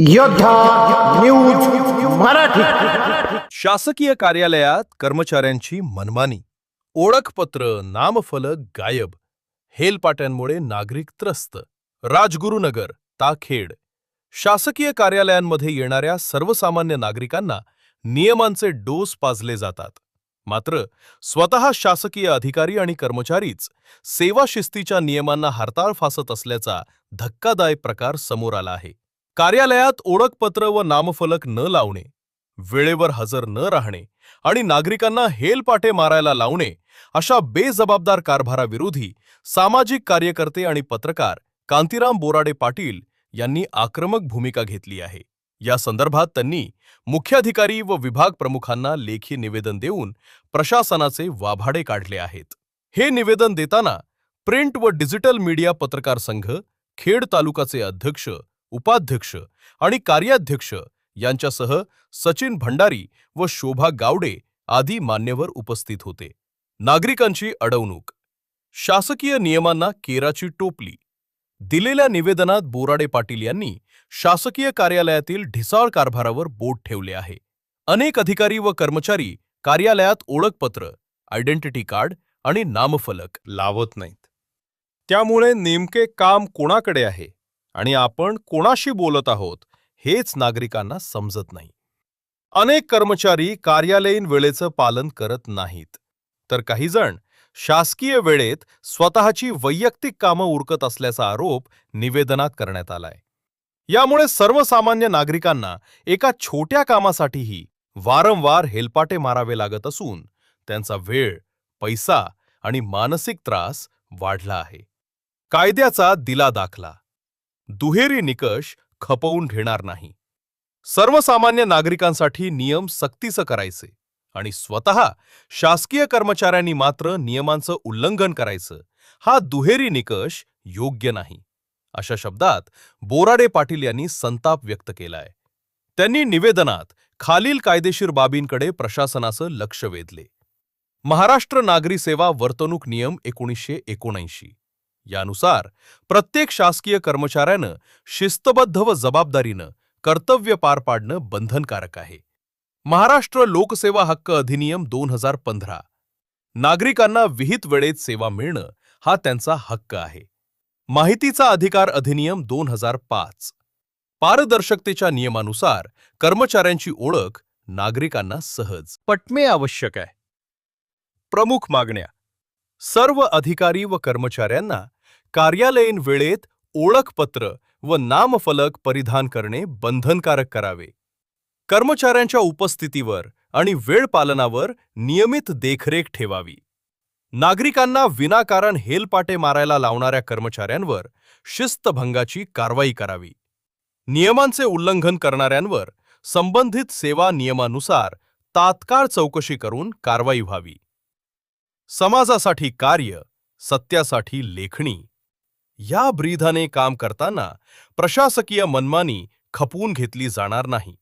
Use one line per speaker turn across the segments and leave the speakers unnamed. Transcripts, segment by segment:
योद्धा न्यूज मराठी.
शासकीय कार्यालयात कर्मचाऱ्यांची मनमानी, ओळखपत्र नामफलक गायब, हेलपाट्यांमुळे नागरिक त्रस्त. राजगुरुनगर, ताखेड. शासकीय कार्यालयांमध्ये येणाऱ्या सर्वसामान्य नागरिकांना नियमांचे डोस पाजले जातात. मात्र स्वतः शासकीय अधिकारी आणि कर्मचारीच सेवा शिस्तीच्या नियमांना हरताळ फासत असल्याचा धक्कादायक प्रकार समोर आला आहे. कार्यालयात ओळखपत्र व नामफलक न लावणे, वेळेवर हजर न राहणे आणि नागरिकांना हेलपाटे मारायला लावणे अशा बेजबाबदार कारभाराविरोधी सामाजिक कार्यकर्ते आणि पत्रकार कांतीराम बोराडे पाटील यांनी आक्रमक भूमिका घेतली आहे. या संदर्भात त्यांनी मुख्याधिकारी व विभाग प्रमुखांना लेखी निवेदन देऊन प्रशासनाचे वाभाडे काढले आहेत. हे निवेदन देताना प्रिंट व डिजिटल मीडिया पत्रकार संघ, खेड तालुकाचे अध्यक्ष, उपाध्यक्ष आणि कार्याध्यक्ष यांच्यासह सचिन भंडारी व शोभा गावडे आदी मान्यवर उपस्थित होते. नागरिकांची अडवणूक, शासकीय नियमांना केराची टोपली. दिलेल्या निवेदनात बोराडे पाटील यांनी शासकीय कार्यालयातील ढिसाळ कारभारावर बोट ठेवले आहे. अनेक अधिकारी व कर्मचारी कार्यालयात ओळखपत्र, आयडेंटिटी कार्ड आणि नामफलक लावत नाहीत. त्यामुळे नेमके काम कोणाकडे आहे आणि आपण कोणाशी बोलत आहोत हेच नागरिकांना समजत नाही. अनेक कर्मचारी कार्यालयीन वेळेचं पालन करत नाहीत, तर काही जण शासकीय वेळेत स्वतःची वैयक्तिक कामं उरकत असल्याचा आरोप निवेदनात करण्यात आलाय. यामुळे सर्वसामान्य नागरिकांना एका छोट्या कामासाठीही वारंवार हेलपाटे मारावे लागत असून त्यांचा वेळ, पैसा आणि मानसिक त्रास वाढला आहे. कायद्याचा दिला दाखला, दुहेरी निकष खपवून घेणार नाही. सर्वसामान्य नागरिकांसाठी नियम सक्तीचं करायचे आणि स्वतः शासकीय कर्मचाऱ्यांनी मात्र नियमांचं उल्लंघन करायचं, हा दुहेरी निकष योग्य नाही, अशा शब्दात बोराडे पाटील यांनी संताप व्यक्त केलाय. त्यांनी निवेदनात खालील कायदेशीर बाबींकडे प्रशासनाचं लक्ष वेधले. महाराष्ट्र नागरी सेवा वर्तणूक नियम 1979 यानुसार प्रत्येक शासकीय कर्मचाऱ्यानं शिस्तबद्ध व जबाबदारीनं कर्तव्य पार पाडणं बंधनकारक आहे. महाराष्ट्र लोकसेवा हक्क अधिनियम 2015 नागरिकांना विहित वेळेत सेवा मिळणं हा त्यांचा हक्क आहे. माहितीचा अधिकार अधिनियम 2005 पारदर्शकतेच्या नियमानुसार कर्मचाऱ्यांची ओळख नागरिकांना सहज पटणे आवश्यक आहे. प्रमुख मागण्या, सर्व अधिकारी व कर्मचाऱ्यांना कार्यालयीन वेळेत ओळखपत्र व नामफलक परिधान करणे बंधनकारक करावे. कर्मचाऱ्यांच्या उपस्थितीवर आणि वेळ पालनावर नियमित देखरेख ठेवावी. नागरिकांना विनाकारण हेलपाटे मारायला लावणाऱ्या कर्मचाऱ्यांवर शिस्तभंगाची कारवाई करावी. नियमांचे उल्लंघन करणाऱ्यांवर संबंधित सेवा नियमानुसार तात्काळ चौकशी करून कारवाई व्हावी. समाजासाठी कार्य, सत्यासाठी लेखणी या ब्रीदाने काम करताना प्रशासकीय मनमानी खपवून घेतली जाणार नाही.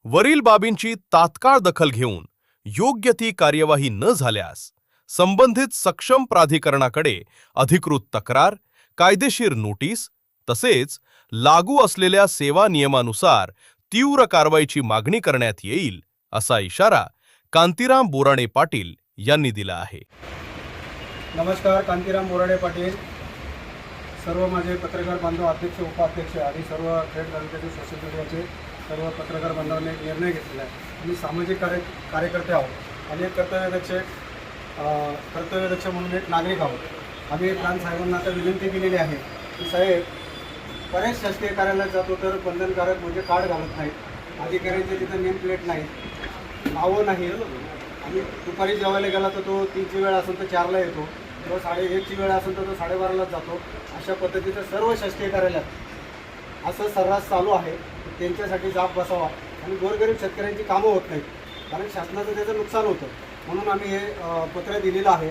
वरील बाबींची तात्काळ दखल घेऊन योग्य ती कार्यवाही न झाल्यास संबंधित सक्षम प्राधिकरणाकडे अधिकृत तक्रार, कायदेशीर नोटीस तसेच लागू असलेल्या सेवा नियमानुसार तीव्र कारवाईची मागणी करण्यात येईल, असा इशारा कांतीराम बोराडे पाटील यांनी दिला आहे.
नमस्कार, कांतीराम बोराडे पाटील. सर्व माझे पत्रकार बांधव, अध्यक्ष, उपाध्यक्ष आणि सर्व खेड तालुक्याचे सोशल मीडियाचे सर्व पत्रकार बांधवांनी एक निर्णय घेतलेला आहे. आम्ही सामाजिक कार्यकर्ते आहोत आणि एक कर्तव्यदक्ष म्हणून एक नागरिक आहोत. आम्ही प्रांत साहेबांना आता विनंती केलेली आहे की साहेब, बरेच शासकीय कार्यालयात जातो तर बंधनकारक म्हणजे कार्ड घालत नाहीत, अधिकाऱ्यांचे तिथं नेम प्लेट नाही, नावं नाही. आणि दुपारी जेवायला गेला तर तो 3ची वेळ असेल तर 4ला येतो, किंवा 1:30ची वेळ असेल तर तो 12:30लाच जातो. अशा पद्धतीचं सर्व शासकीय कार्यालयात असं सर्रास चालू आहे. त्यांच्यासाठी जाब बसावा आणि गोरगरीब शेतकऱ्यांची कामं होत नाहीत, कारण शासनाचं त्याचं नुकसान होतं. म्हणून आम्ही हे पत्र दिलेलं आहे.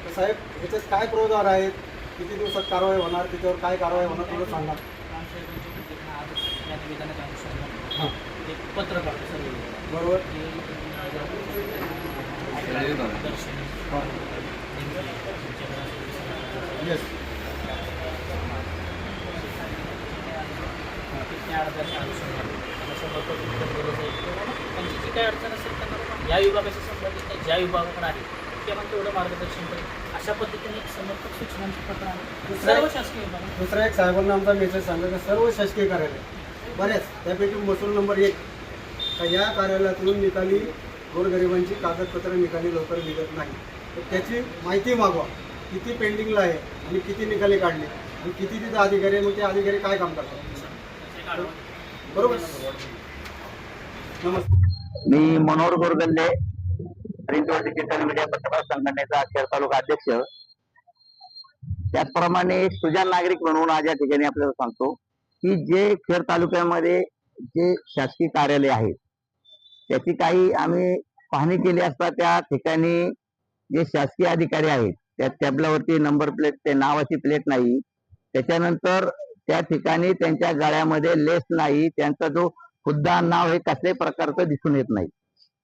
तर साहेब, याच्यात काय प्रोधार आहेत, किती दिवसात कारवाई होणार, त्याच्यावर काय कारवाई होणार थोडं सांगा. हां,
पत्र काढतो
बरोबर.
येस, अर्जाने अनुषंगाने त्यांना महत्त्वाची मदत गरज आहे किंवा मग त्यांची जी काही अडचण असेल त्यांना पण या विभागाशी संबंधित नाही ज्या विभागाकडे आहे ते मग तेवढं मार्गदर्शन करेल अशा पद्धतीने एक समर्पक सूचनांचं पत्र आहे सर्व शासकीय विभागांना.
दुसरा एक साहेबांना आमचा मेसेज सांगा की सर्व शासकीय कार्यालय बऱ्याच त्यापैकी महसूल नंबर 1 का या कार्यालयातून निकाली गोरगरिबांची कागदपत्र निकाली लवकर निघत नाही तर त्याची माहिती मागवा. किती पेंडिंगला आहे आणि किती निकाली काढले आणि किती तिथे अधिकारी आहे, मग ते अधिकारी काय काम करतात. बरोबर. नमस्कार.
मी मनोहर गोरगल्ले प्रिंट व डिजिटल मीडिया पत्रकार संघटनेचा अखेर तालुका अध्यक्ष. त्याचप्रमाणे सुजाण नागरिक म्हणून आज या ठिकाणी आपल्याला सांगतो की जे खेड तालुक्यामध्ये जे शासकीय कार्यालय आहेत त्याची काही आम्ही पाहणी केली असता त्या ठिकाणी जे शासकीय अधिकारी आहेत त्या टॅबलावरती नंबर प्लेट ते नावाची प्लेट नाही. त्याच्यानंतर त्या ठिकाणी त्यांच्या गळ्यामध्ये लेस नाही. त्यांचा जो खुद्दा नाव हे कसल्याही प्रकारचं दिसून येत नाही.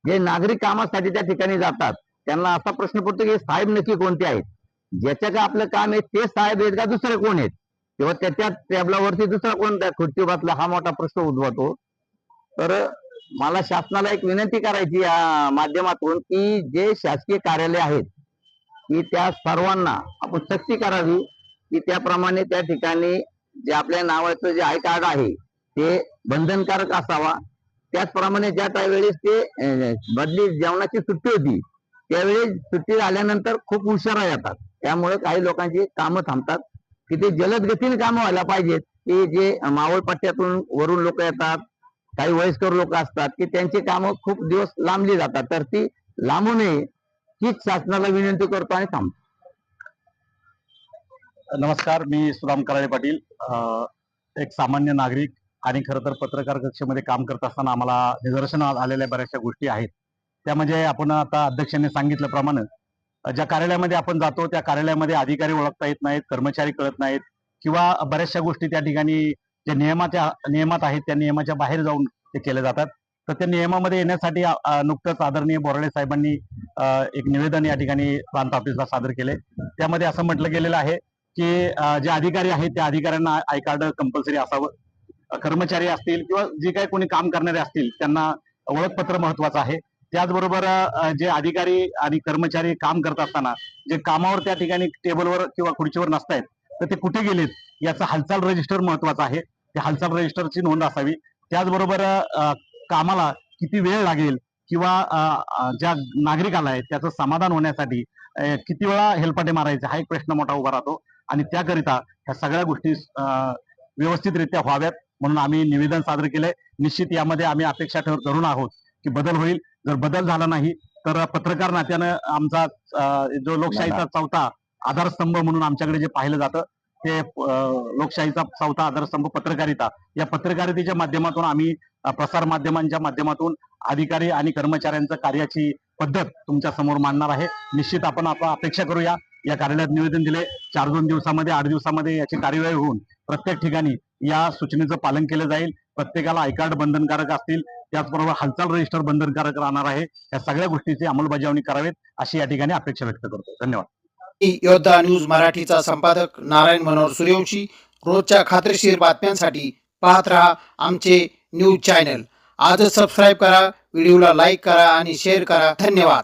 जे नागरिक कामासाठी त्या ठिकाणी जातात त्यांना असा प्रश्न पडतो की साहेब नक्की कोणते आहेत, ज्याच्या का आपलं काम आहे ते साहेब आहेत का दुसरे कोण आहेत, किंवा त्याच्या टॅबलावरती दुसरा कोण त्या खुर्ची बसला हा मोठा प्रश्न उद्भवतो. तर मला शासनाला एक विनंती करायची या माध्यमातून की जे शासकीय कार्यालय आहेत की त्या सर्वांना आपण सक्ती करावी की त्याप्रमाणे त्या ठिकाणी जे आपल्या नावाचं जे आय कार्ड आहे ते बंधनकारक असावा. त्याचप्रमाणे ज्या त्यावेळेस ते बदली जेवणाची सुट्टी होती त्यावेळी सुट्टी झाल्यानंतर खूप उशिरा येतात. त्यामुळे काही लोकांची कामं थांबतात की ते जलद गतीने कामं व्हायला पाहिजेत. की जे मावळ पट्ट्यातून वरून लोक येतात, काही वयस्कर लोक असतात की त्यांची कामं खूप दिवस लांबली जातात, तर ती लांबू नये हीच शासनाला विनंती करतो आणि थांबतो.
नमस्कार, मी सुदाम कराळे पाटील, एक सामान्य नागरिक आणि खरं तर पत्रकार कक्षेमध्ये काम करत असताना आम्हाला निदर्शनात आलेल्या बऱ्याचशा गोष्टी आहेत. त्या म्हणजे आपण आता अध्यक्षांनी सांगितल्याप्रमाणे ज्या कार्यालयामध्ये आपण जातो त्या कार्यालयामध्ये अधिकारी ओळखता येत नाहीत, कर्मचारी कळत नाहीत किंवा बऱ्याचशा गोष्टी त्या ठिकाणी ज्या नियमात आहेत त्या नियमाच्या बाहेर जाऊन ते केले जातात. तर त्या नियमामध्ये येण्यासाठी नुकतंच आदरणीय बोराडे साहेबांनी एक निवेदन या ठिकाणी प्रांत ऑफिसला सादर केले. त्यामध्ये असं म्हटलं गेलेलं आहे की जे अधिकारी आहेत त्या अधिकाऱ्यांना आय कार्ड कंपल्सरी असावं. कर्मचारी असतील किंवा जे काही कोणी काम करणारे असतील त्यांना ओळखपत्र महत्वाचं आहे. त्याचबरोबर जे अधिकारी आणि कर्मचारी काम करत असताना जे कामावर त्या ठिकाणी टेबलवर किंवा खुर्चीवर नसतायत तर ते कुठे गेलेत याचं हालचाल रजिस्टर महत्वाचं आहे. त्या हालचाल रजिस्टरची नोंद असावी. त्याचबरोबर कामाला किती वेळ लागेल किंवा ज्या नागरिकाला आहे त्याचं समाधान होण्यासाठी किती वेळा हेलपाटे मारायचे हा एक प्रश्न मोठा उभा राहतो. आणि त्याकरिता ह्या सगळ्या गोष्टी व्यवस्थितरित्या व्हाव्यात म्हणून आम्ही निवेदन सादर केलंय. निश्चित यामध्ये आम्ही अपेक्षा धरून आहोत की बदल होईल. जर बदल झाला नाही तर पत्रकार नात्यानं आमचा जो लोकशाहीचा चौथा आधारस्तंभ म्हणून आमच्याकडे जे पाहिलं जातं ते लोकशाहीचा चौथा आधारस्तंभ पत्रकारिता, या पत्रकारितेच्या माध्यमातून आम्ही प्रसार माध्यमांच्या माध्यमातून अधिकारी आणि कर्मचाऱ्यांचं कार्याची पद्धत तुमच्या समोर मांडणार आहे. निश्चित आपण अपेक्षा करूया. या कार्यालयात निवेदन दिले 4-2 दिवसामध्ये 8 दिवसामध्ये याची कार्यवाही होऊन प्रत्येक ठिकाणी या सूचनेचं पालन केलं जाईल. प्रत्येकाला आय कार्ड बंधनकारक असतील, त्याचबरोबर हालचाल रजिस्टर बंधनकारक राहणार आहे. या सगळ्या गोष्टीची अंमलबजावणी करावेत अशी या ठिकाणी अपेक्षा व्यक्त करतो. धन्यवाद.
योद्धा न्यूज मराठीचा संपादक नारायण मनोहर सूर्यवंशी. रोजच्या खात्रीशीर बातम्यांसाठी पाहत रहा आमचे न्यूज चॅनल. आजच सबस्क्राईब करा, व्हिडिओला लाईक करा आणि शेअर करा. धन्यवाद.